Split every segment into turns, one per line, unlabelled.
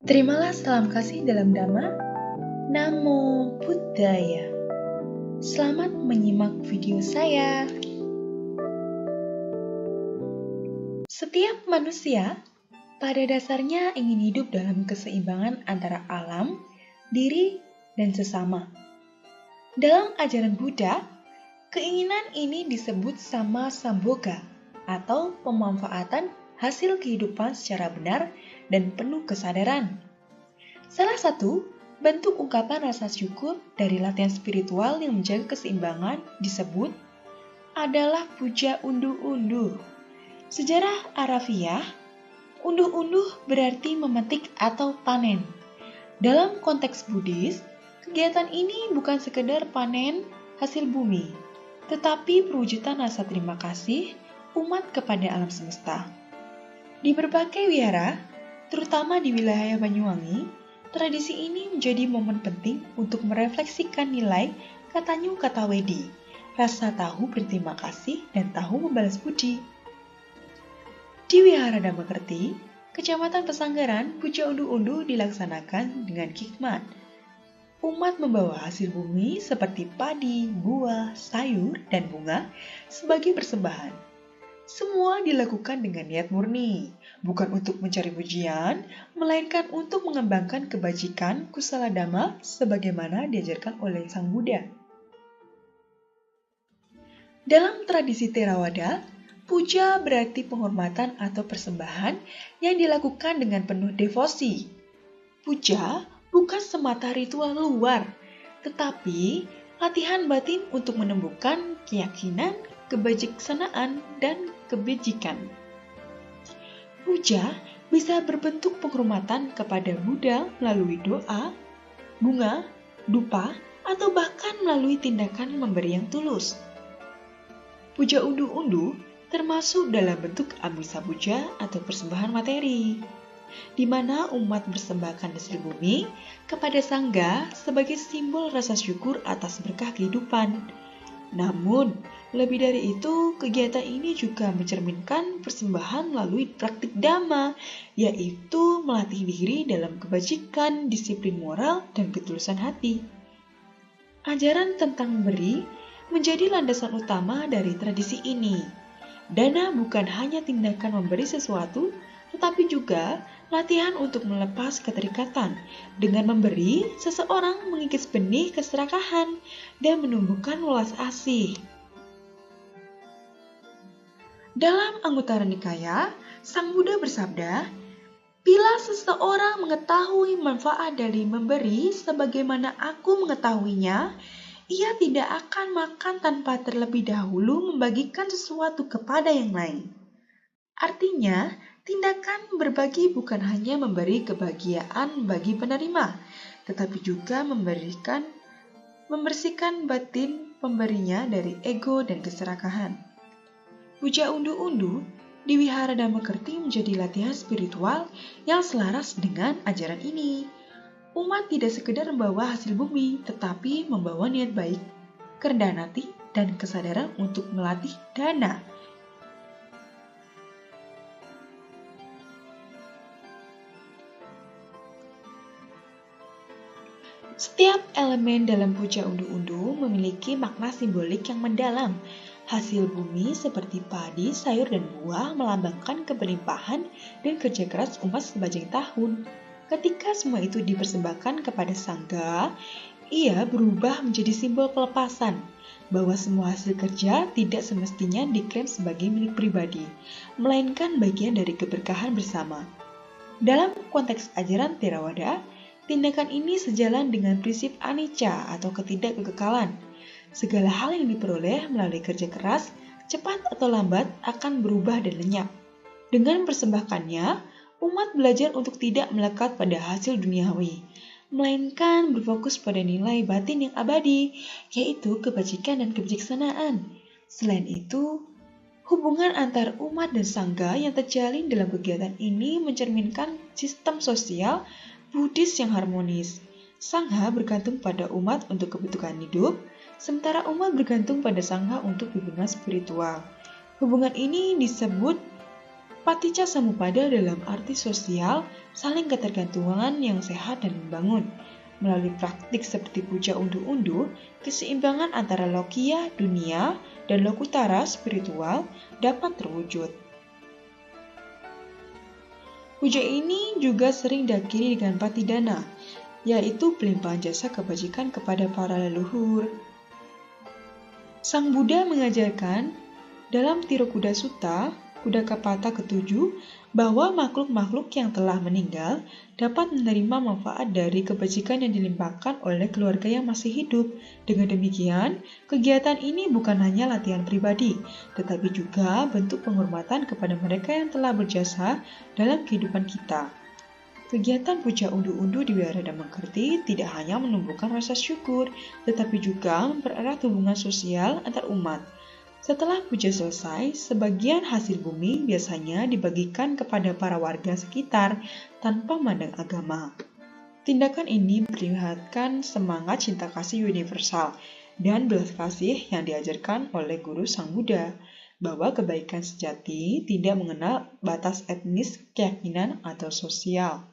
Terimalah salam kasih dalam Dhamma. Namo Buddhaya. Selamat menyimak video saya. Setiap manusia pada dasarnya ingin hidup dalam keseimbangan antara alam, diri, dan sesama. Dalam ajaran Buddha, keinginan ini disebut sama samboga atau pemanfaatan hasil kehidupan secara benar dan penuh kesadaran. Salah satu bentuk ungkapan rasa syukur dari latihan spiritual yang menjaga keseimbangan disebut adalah puja unduh-unduh. Sejarah Arafiah, unduh-unduh berarti memetik atau panen. Dalam konteks Buddhis, kegiatan ini bukan sekedar panen hasil bumi, tetapi perwujudan rasa terima kasih umat kepada alam semesta. Di berbagai wihara, terutama di wilayah Banyuwangi, tradisi ini menjadi momen penting untuk merefleksikan nilai Katanyu Katawedi, rasa tahu berterima kasih dan tahu membalas budi. Di Wihara Dhammakerti, Kecamatan Pesanggaran, puja unduh-unduh dilaksanakan dengan hikmat. Umat membawa hasil bumi seperti padi, buah, sayur, dan bunga sebagai persembahan. Semua dilakukan dengan niat murni, bukan untuk mencari pujian, melainkan untuk mengembangkan kebajikan kusala dhamma sebagaimana diajarkan oleh Sang Buddha. Dalam tradisi Theravada, puja berarti penghormatan atau persembahan yang dilakukan dengan penuh devosi. Puja bukan semata ritual luar, tetapi latihan batin untuk menemukan keyakinan, kebijaksanaan, dan kebajikan. Puja bisa berbentuk penghormatan kepada Buddha melalui doa, bunga, dupa, atau bahkan melalui tindakan memberi yang tulus. Puja unduh-unduh termasuk dalam bentuk amisa puja atau persembahan materi, di mana umat bersembahkan hasil bumi kepada Sangha sebagai simbol rasa syukur atas berkah kehidupan. Namun, lebih dari itu, kegiatan ini juga mencerminkan persembahan melalui praktik dhamma, yaitu melatih diri dalam kebajikan, disiplin moral, dan ketulusan hati. Ajaran tentang memberi menjadi landasan utama dari tradisi ini. Dana bukan hanya tindakan memberi sesuatu, tetapi juga latihan untuk melepas keterikatan. Dengan memberi, seseorang mengikis benih keserakahan dan menumbuhkan welas asih. Dalam Anguttara Nikaya, Sang Buddha bersabda, "Bila seseorang mengetahui manfaat dari memberi sebagaimana aku mengetahuinya, ia tidak akan makan tanpa terlebih dahulu membagikan sesuatu kepada yang lain." Artinya, tindakan berbagi bukan hanya memberi kebahagiaan bagi penerima, tetapi juga membersihkan batin pemberinya dari ego dan keserakahan. Puja unduh-unduh di Wihara Dhammakerti menjadi latihan spiritual yang selaras dengan ajaran ini. Umat tidak sekedar membawa hasil bumi, tetapi membawa niat baik, kerendahan hati, dan kesadaran untuk melatih dana. Setiap elemen dalam puja unduh-unduh memiliki makna simbolik yang mendalam. Hasil bumi seperti padi, sayur, dan buah melambangkan keberlimpahan dan kerja keras umat sepanjang tahun. Ketika semua itu dipersembahkan kepada Sangha, ia berubah menjadi simbol pelepasan, bahwa semua hasil kerja tidak semestinya diklaim sebagai milik pribadi, melainkan bagian dari keberkahan bersama. Dalam konteks ajaran Theravada, tindakan ini sejalan dengan prinsip anicca atau ketidakkekekalan. Segala hal yang diperoleh melalui kerja keras, cepat atau lambat akan berubah dan lenyap. Dengan mempersembahkannya, umat belajar untuk tidak melekat pada hasil duniawi, melainkan berfokus pada nilai batin yang abadi, yaitu kebajikan dan kebijaksanaan. Selain itu, hubungan antar umat dan Sangha yang terjalin dalam kegiatan ini mencerminkan sistem sosial Buddhis yang harmonis. Sangha bergantung pada umat untuk kebutuhan hidup, sementara umat bergantung pada Sangha untuk hubungan spiritual. Hubungan ini disebut Paticca Samuppada dalam arti sosial, saling ketergantungan yang sehat dan membangun. Melalui praktik seperti puja undu-undu, keseimbangan antara lokiya dunia dan lokutara spiritual dapat terwujud. Puja ini juga sering diakhiri dengan patidana, yaitu pelimpahan jasa kebajikan kepada para leluhur. Sang Buddha mengajarkan dalam Tirukuda Sutta, Kudakapata ke-7, bahwa makhluk-makhluk yang telah meninggal dapat menerima manfaat dari kebajikan yang dilimpahkan oleh keluarga yang masih hidup. Dengan demikian, kegiatan ini bukan hanya latihan pribadi, tetapi juga bentuk penghormatan kepada mereka yang telah berjasa dalam kehidupan kita. Kegiatan puja undu-undu di Wihara Dhammakerti tidak hanya menumbuhkan rasa syukur, tetapi juga mempererat hubungan sosial antar umat. Setelah puja selesai, sebagian hasil bumi biasanya dibagikan kepada para warga sekitar tanpa memandang agama. Tindakan ini memperlihatkan semangat cinta kasih universal dan belas kasih yang diajarkan oleh guru Sang Buddha, bahwa kebaikan sejati tidak mengenal batas etnis, keyakinan, atau sosial.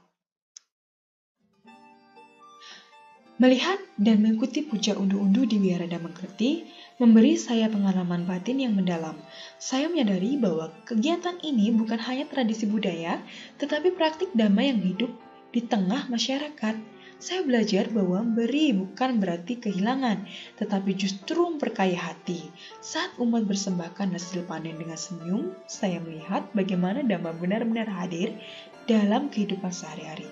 Melihat dan mengikuti puja undu-undu di Wihara Dhammakerti memberi saya pengalaman batin yang mendalam. Saya menyadari bahwa kegiatan ini bukan hanya tradisi budaya, tetapi praktik dhamma yang hidup di tengah masyarakat. Saya belajar bahwa memberi bukan berarti kehilangan, tetapi justru memperkaya hati. Saat umat bersembahkan hasil panen dengan senyum, saya melihat bagaimana dhamma benar-benar hadir dalam kehidupan sehari-hari.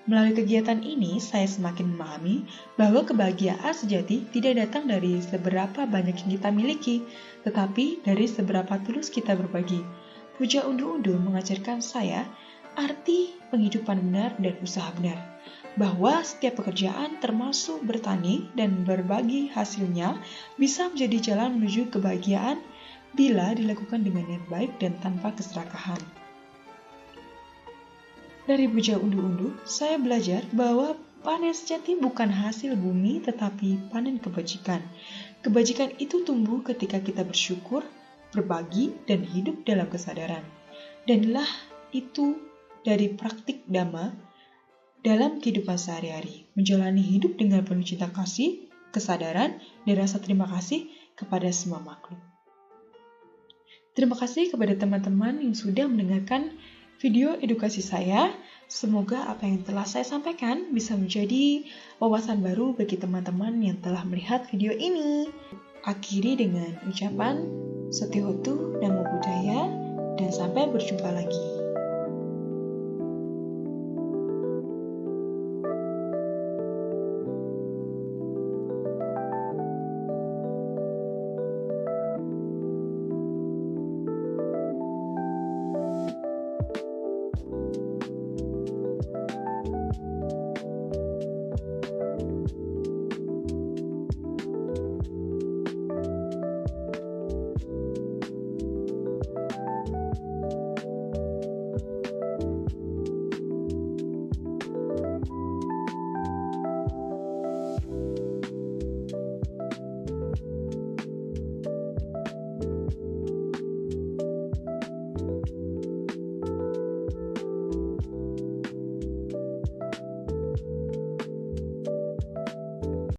Melalui kegiatan ini, saya semakin memahami bahwa kebahagiaan sejati tidak datang dari seberapa banyak yang kita miliki, tetapi dari seberapa tulus kita berbagi. Puja undu-undu mengajarkan saya arti penghidupan benar dan usaha benar, bahwa setiap pekerjaan termasuk bertani dan berbagi hasilnya bisa menjadi jalan menuju kebahagiaan bila dilakukan dengan niat baik dan tanpa keserakahan. Dari puja undu-undu, saya belajar bahwa panen sejati bukan hasil bumi tetapi panen kebajikan. Kebajikan itu tumbuh ketika kita bersyukur, berbagi, dan hidup dalam kesadaran. Danilah itu dari praktik dhamma dalam kehidupan sehari-hari, menjalani hidup dengan penuh cinta kasih, kesadaran, dan rasa terima kasih kepada semua makhluk. Terima kasih kepada teman-teman yang sudah mendengarkan video edukasi saya. Semoga apa yang telah saya sampaikan bisa menjadi wawasan baru bagi teman-teman yang telah melihat video ini. Akhiri dengan ucapan Satihotu Namo Buddhaya dan sampai berjumpa lagi.